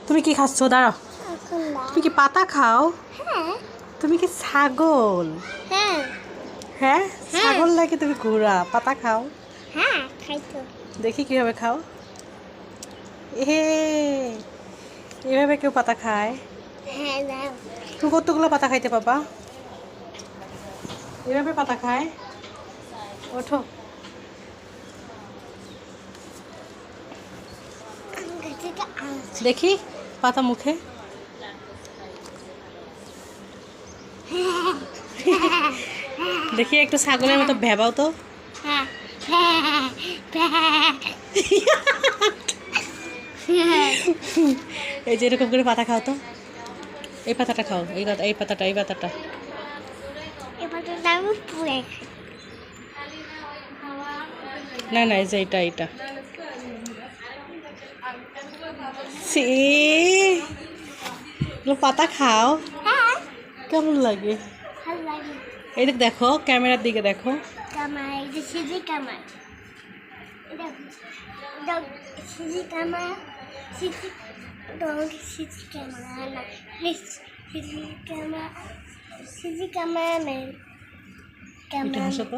তুমি কি খাচ্ছ? দাঁড়াও, তুমি কি পাতা খাও? তুমি কি ছাগল? হ্যাঁ, ছাগল নাকি তুমি ঘোড়া? পাতা খাও? দেখি কিভাবে খাও। এভাবে কেউ পাতা খায়? তুমি কতগুলো পাতা খাইতে পাবা? এভাবে পাতা খায়? ওঠো। দেখি পাতা মুখে। দেখি একটু ছাগলের মতো ভেবাও তো। এই যে এরকম করে পাতা খাও তো। এই পাতাটা খাও, এই পাতাটা। না না, এই যে এটা সি পাতা খাও? কেমন লাগে? এইদিকে দেখো, ক্যামেরার দিকে দেখো। Cameraman. এটা হাসো তো।